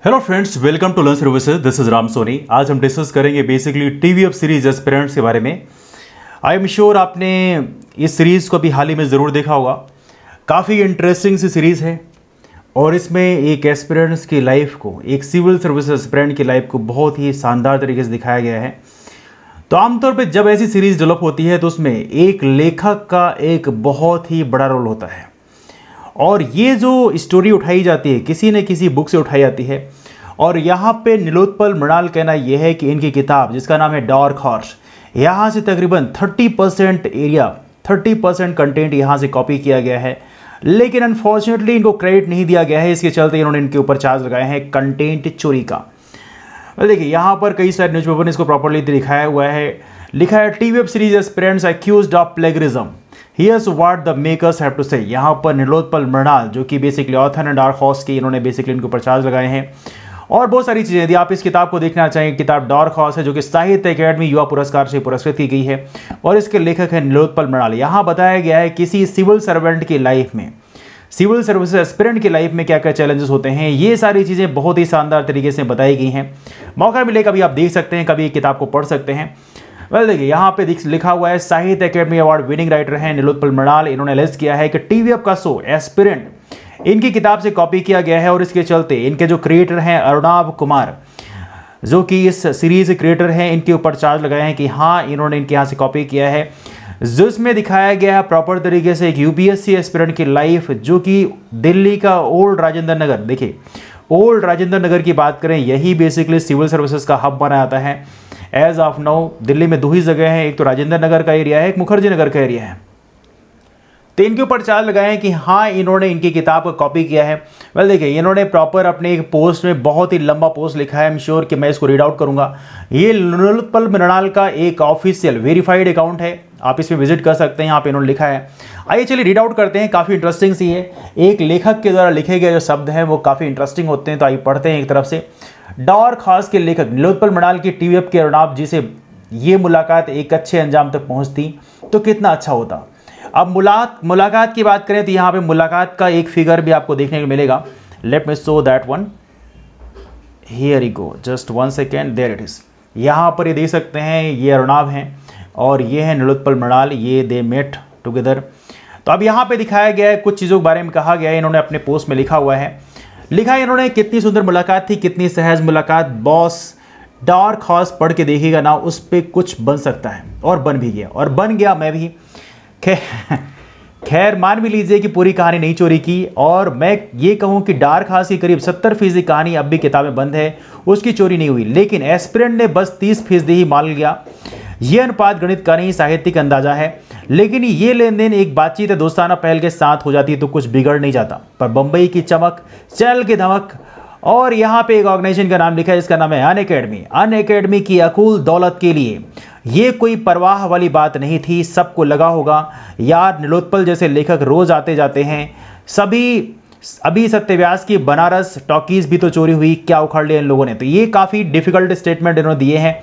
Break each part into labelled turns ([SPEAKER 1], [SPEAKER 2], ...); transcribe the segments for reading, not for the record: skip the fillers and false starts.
[SPEAKER 1] Hello friends, welcome to learn services. This is Ram Soni. आज हम discuss करेंगे बेसिकली टीवीएफ सीरीज एस्पिरेंट्स के बारे में। आई एम श्योर आपने इस सीरीज़ को भी हाल ही में ज़रूर देखा होगा। काफ़ी इंटरेस्टिंग सी सीरीज़ है और इसमें एक एस्पिरेंट्स की लाइफ को, एक सिविल सर्विस एस्पिरेंट की लाइफ को बहुत ही शानदार तरीके से दिखाया गया है। तो आमतौर पर जब ऐसी सीरीज़ डेवलप होती है तो उसमें एक लेखक का एक बहुत ही बड़ा रोल होता है और ये जो स्टोरी उठाई जाती है किसी न किसी बुक से उठाई जाती है। और यहाँ पे नीलोत्पल मृणाल कहना यह है कि इनकी किताब जिसका नाम है डार्क हॉर्स, यहाँ से तकरीबन 30% एरिया, 30% कंटेंट यहाँ से कॉपी किया गया है, लेकिन अनफॉर्चुनेटली इनको क्रेडिट नहीं दिया गया है। इसके चलते इन्होंने इनके ऊपर चार्ज लगाए हैं कंटेंट चोरी का। देखिए यहाँ पर कई सारे न्यूज़पेपर ने इसको प्रॉपर्ली दिखाया हुआ है। लिखा है TVF series Aspirants accused of plagiarism, here's what the makers have to say. यहाँ पर नीलोत्पल मृणाल जो कि basically author and Dark Horse के, इन्होंने बेसिकली इनके ऊपर चार्ज लगाए हैं और बहुत सारी चीज़ें। यदि आप इस किताब को देखना चाहें, किताब डार्क हॉर्स है जो कि साहित्य अकेडमी युवा पुरस्कार से पुरस्कृत की गई है और इसके लेखक है नीलोत्पल मृणाल। यहाँ बताया गया है किसी सिविल सर्वेंट की लाइफ में, सिविल सर्विस एस्पिरेंट की लाइफ में क्या क्या चैलेंजेस होते हैं। ये सारी चीज़ें बहुत ही शानदार तरीके से बताई गई हैं। मौका मिले कभी आप देख सकते हैं, कभी किताब को पढ़ सकते हैं। देखिए यहाँ पे लिखा हुआ है साहित्य अकेडमी अवार्ड विनिंग राइटर हैं नीलोत्पल मृणाल। इन्होंने लिस्ट किया है कि टीवीएफ का शो एस्पिरेंट इनकी किताब से कॉपी किया गया है और इसके चलते इनके जो क्रिएटर हैं अरुणाभ कुमार, जो कि इस सीरीज क्रिएटर हैं, इनके ऊपर चार्ज लगाए हैं कि हाँ इन्होंने इनके यहाँ से कॉपी किया है। जिसमें दिखाया गया है प्रॉपर तरीके से एक यूपीएससी एस्पिरेंट की लाइफ, जो कि दिल्ली का ओल्ड राजेंद्र नगर, देखिए ओल्ड राजेंद्र नगर की बात करें, यही बेसिकली सिविल सर्विसेज का हब बना जाता है। एज ऑफ नाउ दिल्ली में दो ही जगह हैं, एक तो राजेंद्र नगर का एरिया है, एक मुखर्जी नगर का एरिया है। तो इनके ऊपर चार्ज लगाए हैं कि हाँ इन्होंने इनकी किताब को कॉपी किया है। देखिए इन्होंने प्रॉपर अपने एक पोस्ट में बहुत ही लंबा पोस्ट लिखा है। आई एम श्योर कि मैं इसको रीड आउट करूंगा। ये नीलोत्पल मृणाल का एक ऑफिशियल वेरीफाइड अकाउंट है, आप इसमें विजिट कर सकते हैं। यहाँ पे इन्होंने लिखा है, आइए चलिए रीड आउट करते हैं। काफ़ी इंटरेस्टिंग सी है, एक लेखक के द्वारा लिखे गए जो शब्द हैं वो काफ़ी इंटरेस्टिंग होते हैं। तो आइए पढ़ते हैं एक तरफ से। डार्क हॉर्स के लेखक नीलोत्पल मृणाल की टीवीएफ के अरुणाभ जी से ये मुलाकात एक अच्छे अंजाम तक पहुंचती तो कितना अच्छा होता। अब मुलाकात की बात करें तो यहाँ पे मुलाकात का एक फिगर भी आपको देखने को मिलेगा। Let me show that one, here you go, just 1 second, there it is. यहाँ पर ये देख सकते हैं, ये अरुणाभ हैं और ये है नीलोत्पल मृणाल, ये दे मेट टुगेदर। तो अब यहाँ पे दिखाया गया है, कुछ चीज़ों के बारे में कहा गया है, इन्होंने अपने पोस्ट में लिखा हुआ है। लिखा है इन्होंने, कितनी सुंदर मुलाकात थी, कितनी सहज मुलाकात। बॉस डार्क हॉर्स पढ़ के देखिएगा ना, उस पर कुछ बन सकता है और बन भी गया, और बन गया मैं भी। खैर मान भी लीजिए कि पूरी कहानी नहीं चोरी की, और मैं ये कहूँ कि डार्क हॉर्स की करीब 70% कहानी अब भी किताबें बंद है, उसकी चोरी नहीं हुई, लेकिन एस्पिरेंट ने बस 30% ही माल लिया। ये अनुपात गणित का नहीं साहित्यिक अंदाजा है, लेकिन ये लेन देन एक बातचीत है दोस्ताना पहल के साथ हो जाती तो कुछ बिगड़ नहीं जाता। पर बंबई की चमक, चल की धमक, और यहाँ पे एक ऑर्गेनाइजेशन का नाम लिखा है, इसका नाम है अन अकेडमी। अन अकेडमी की अकूल दौलत के लिए ये कोई परवाह वाली बात नहीं थी। सबको लगा होगा यार नीलोत्पल जैसे लेखक रोज आते जाते हैं, अभी सत्यव्यास की बनारस टॉकीज भी तो चोरी हुई, क्या उखाड़ लिया इन लोगों ने। तो ये काफ़ी डिफिकल्ट स्टेटमेंट इन्होंने दिए हैं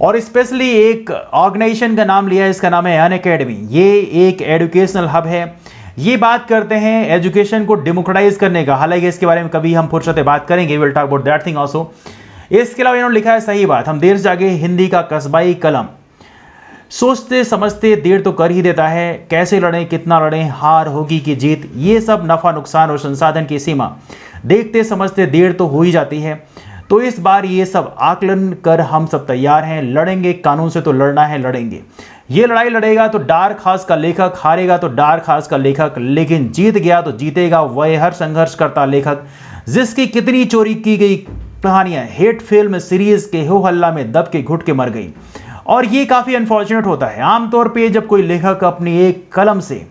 [SPEAKER 1] और स्पेशली एक ऑर्गेनाइजेशन का नाम लिया है, इसका नाम है अन अकेडमी। ये एक एजुकेशनल हब है, ये बात करते हैं एजुकेशन को डेमोक्रेटाइज करने का। हालांकि इसके बारे में कभी हम फुर्सत बात करेंगे, will talk about that thing also. इसके अलावा इन्होंने लिखा है, सही बात, हम देर से जागे हिंदी का कस्बाई कलम, सोचते समझते देर तो कर ही देता है, कैसे लड़ें कितना लड़ें, हार होगी कि जीत, ये सब नफा नुकसान और संसाधन की सीमा देखते समझते देर तो हो ही जाती है। तो इस बार ये सब आकलन कर हम सब तैयार हैं, लड़ेंगे, कानून से तो लड़ना है, लड़ेंगे। ये लड़ाई लड़ेगा तो डार्क हॉर्स का लेखक, हारेगा तो डार्क हॉर्स का लेखक, लेकिन जीत गया तो जीतेगा वह हर संघर्ष करता लेखक जिसकी कितनी चोरी की गई कहानियां हेट फिल्म सीरीज के हो हल्ला में दब के घुट के मर गई। और ये काफी अनफॉर्चुनेट होता है आमतौर पे जब कोई लेखक अपनी एक कलम से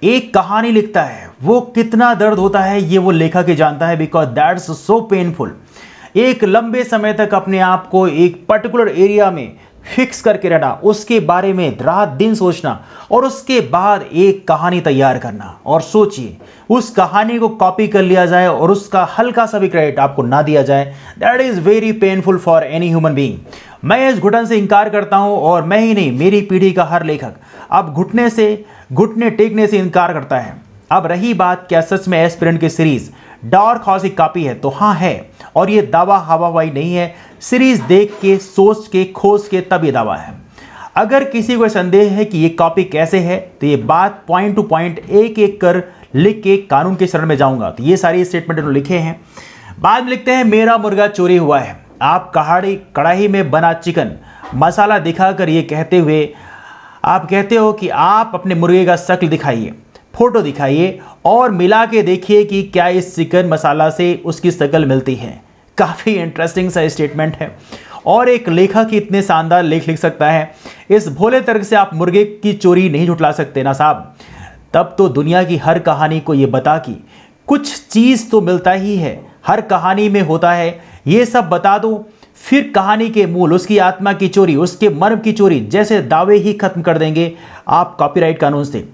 [SPEAKER 1] एक कहानी लिखता है, वो कितना दर्द होता है ये वो लेखक ही जानता है, बिकॉज दैट्स सो पेनफुल। एक लंबे समय तक अपने आप को एक पर्टिकुलर एरिया में फिक्स करके रहना, उसके बारे में रात दिन सोचना और उसके बाद एक कहानी तैयार करना, और सोचिए उस कहानी को कॉपी कर लिया जाए और उसका हल्का सा भी क्रेडिट आपको ना दिया जाए। That is very painful for any human being. मैं इस घुटन से इंकार करता हूं, और मैं ही नहीं, मेरी पीढ़ी का हर लेखक अब घुटने टेकने से इनकार करता है। अब रही बात, क्या सच में एस्पिरेंट की सीरीज डार्क हॉर्स की कॉपी है? तो हाँ है, और ये दावा हवाई नहीं है, सीरीज देख के, सोच के, खोज के तब ये दावा है। अगर किसी को संदेह है कि ये कॉपी कैसे है, तो ये बात पॉइंट टू पॉइंट एक एक कर लिख के कानून के शरण में जाऊंगा। तो ये सारी स्टेटमेंट उन्होंने लिखे हैं। बाद में लिखते हैं, मेरा मुर्गा चोरी हुआ है। आप कढ़ाई में बना चिकन मसाला दिखाकर ये कहते हुए आप कहते हो कि आप अपने मुर्गे का शक्ल दिखाइए, फोटो दिखाइए और मिला के देखिए कि क्या इस चिकन मसाला से उसकी शक्ल मिलती है। काफ़ी इंटरेस्टिंग सा स्टेटमेंट है, और एक लेखक इतने शानदार लेख लिख सकता है, इस भोले तर्क से आप मुर्गे की चोरी नहीं झुठला सकते ना साहब। तब तो दुनिया की हर कहानी को ये बता कि कुछ चीज़ तो मिलता ही है, हर कहानी में होता है, ये सब बता दो, फिर कहानी के मूल, उसकी आत्मा की चोरी, उसके मर्म की चोरी जैसे दावे ही खत्म कर देंगे आप कॉपीराइट कानून से।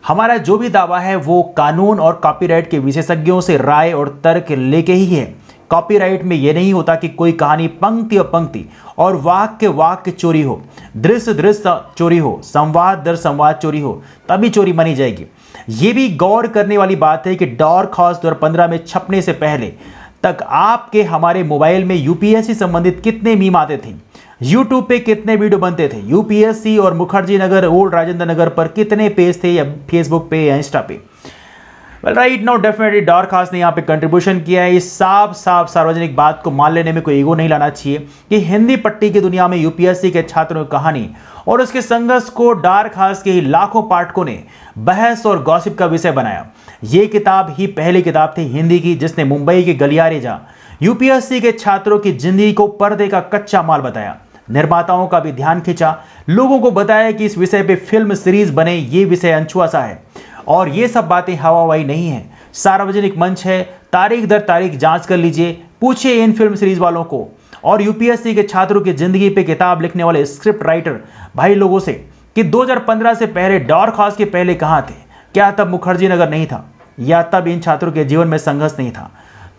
[SPEAKER 1] हमारा जो भी दावा है वो कानून और कॉपीराइट के विशेषज्ञों से राय और तर्क लेके ही है। कॉपीराइट में यह नहीं होता कि कोई कहानी पंक्ति और पंक्ति और वाक्य चोरी हो, दृश्य चोरी हो, संवाद दर संवाद चोरी हो, तभी चोरी मानी जाएगी। ये भी गौर करने वाली बात है कि डार्क हॉर्स 2015 में छपने से पहले तक आपके हमारे मोबाइल में यूपीएससी संबंधित कितने मीम आते थे, यूट्यूब पे कितने वीडियो बनते थे, यूपीएससी और मुखर्जी नगर, ओल्ड राजेंद्र नगर पर कितने पेज थे, या फेसबुक पे या इंस्टा पे। Well right now definitely dark horse ने यहाँ पे कंट्रीब्यूशन किया है। इस साफ सार्वजनिक बात को मान लेने में कोई ईगो नहीं लाना चाहिए कि हिंदी पट्टी की दुनिया में यूपीएससी के छात्रों की कहानी और उसके संघर्ष को डार्क हॉर्स के ही लाखों पाठकों ने बहस और गॉसिप का विषय बनाया। ये किताब ही पहली किताब थी हिंदी की जिसने मुंबई के गलियारे जहाँ यूपीएससी के छात्रों की जिंदगी को पर्दे का कच्चा माल बताया। निर्माताओं का भी ध्यान खींचा, लोगों को बताया कि इस विषय पे फिल्म सीरीज बने, ये विषय अनछुआ सा है और ये सब बातें हवाई नहीं है, सार्वजनिक मंच है। तारीख दर तारीख जांच कर लीजिए, पूछिए इन फिल्म सीरीज वालों को और यूपीएससी के छात्रों की जिंदगी पे किताब लिखने वाले स्क्रिप्ट राइटर भाई लोगों से कि 2015 से पहले डार्क हॉर्स के पहले कहां थे। क्या तब मुखर्जी नगर नहीं था, या तब इन छात्रों के जीवन में संघर्ष नहीं था?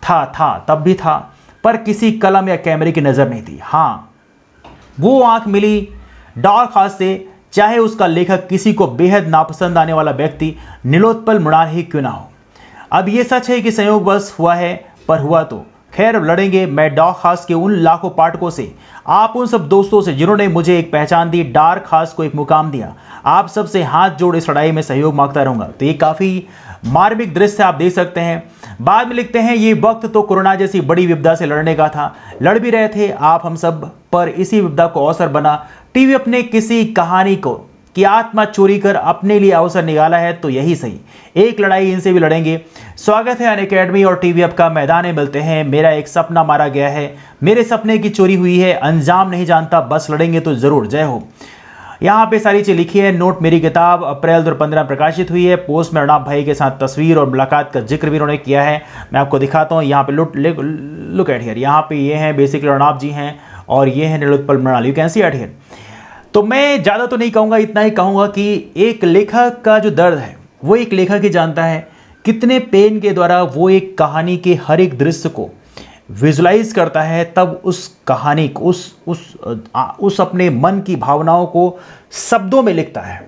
[SPEAKER 1] था तब भी था, पर किसी कलम या कैमरे की नजर नहीं थी। हाँ, वो आंख मिली डार्क हॉर्स से, चाहे उसका लेखक किसी को बेहद नापसंद आने वाला व्यक्ति नीलोत्पल मृणाल ही क्यों ना हो। अब ये सच है कि संयोग बस हुआ है, पर हुआ तो खैर लड़ेंगे मैं डार्क हॉर्स के उन लाखों पाठकों से, आप उन सब दोस्तों से जिन्होंने मुझे एक पहचान दी, डार्क हॉर्स को एक मुकाम दिया। आप सबसे हाथ जोड़ इस लड़ाई में सहयोग मांगता रहूंगा। तो ये काफ़ी मार्मिक दृश्य आप देख सकते हैं। बाद में लिखते हैं, ये वक्त तो कोरोना जैसी बड़ी विपदा से लड़ने का था, लड़ भी रहे थे आप हम सब, पर इसी विपदा को अवसर बना टीवी अपने किसी कहानी को की आत्मा चोरी कर अपने लिए अवसर निकाला है, तो यही सही, एक लड़ाई इनसे भी लड़ेंगे। स्वागत है अनअकैडमी और टीवी अब का मैदान में मिलते हैं। मेरा एक सपना मारा गया है, मेरे सपने की चोरी हुई है, अंजाम नहीं जानता, बस लड़ेंगे तो जरूर, जय हो। यहाँ पे सारी चीज लिखी है। नोट, मेरी किताब अप्रैल 2015 प्रकाशित हुई है। पोस्ट में अर्नाब भाई के साथ तस्वीर और मुलाकात का जिक्र भी उन्होंने किया है। मैं आपको दिखाता हूँ, यहाँ पे लुक एट हियर, यहाँ पे ये हैं बेसिकली अर्नाब जी हैं और ये है Nilotpal Mrinal, you can see at here. तो मैं ज़्यादा तो नहीं कहूँगा, इतना ही कहूँगा कि एक लेखक का जो दर्द है वो एक लेखक ही जानता है, कितने पेन के द्वारा वो एक कहानी के हर एक दृश्य को विजुलाइज करता है, तब उस कहानी को उस अपने मन की भावनाओं को शब्दों में लिखता है।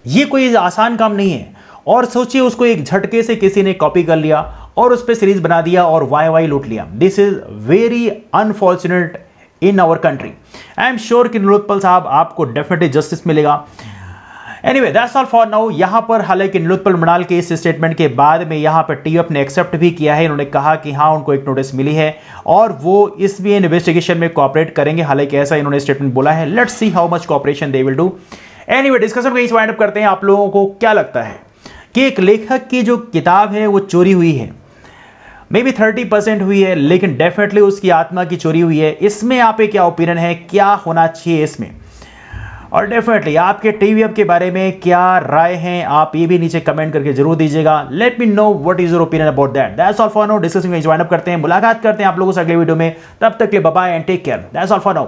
[SPEAKER 1] ये कोई आसान काम नहीं है। और सोचिए, उसको एक झटके से किसी ने कॉपी कर लिया और उस पर सीरीज बना दिया और वाई लूट लिया। This is very unfortunate in our country. I am sure कि नीलोत्पल साहब आपको डेफिनेटली जस्टिस मिलेगा। Anyway that's all for now. यहाँ पर हालांकि नीलोत्पल मृणाल के इस स्टेटमेंट के बाद में यहाँ पर टीएफ ने एक्सेप्ट भी किया है। इन्होंने कहा कि हाँ, उनको एक नोटिस मिली है और वो इस भी इन्वेस्टिगेशन में कोऑपरेट करेंगे। हालांकि ऐसा इन्होंने स्टेटमेंट बोला है। Let's see how much cooperation they will do. Anyway discussion को इस वाइंड अप करते हैं। आप लोगों को क्या लगता है कि एक लेखक की जो किताब है वो चोरी हुई है? मे बी 30% हुई है, लेकिन डेफिनेटली उसकी आत्मा की चोरी हुई है। इसमें आप क्या ओपिनियन है, क्या होना चाहिए इसमें? और डेफिनेटली आपके टीवी अब के बारे में क्या राय हैं, आप ये भी नीचे कमेंट करके जरूर दीजिएगा। Let me know what is your opinion about that. That's all for now. Discussion join up करते हैं, मुलाकात करते हैं आप लोगों से अगले वीडियो में। तब तक के bye bye and take care. That's all for now.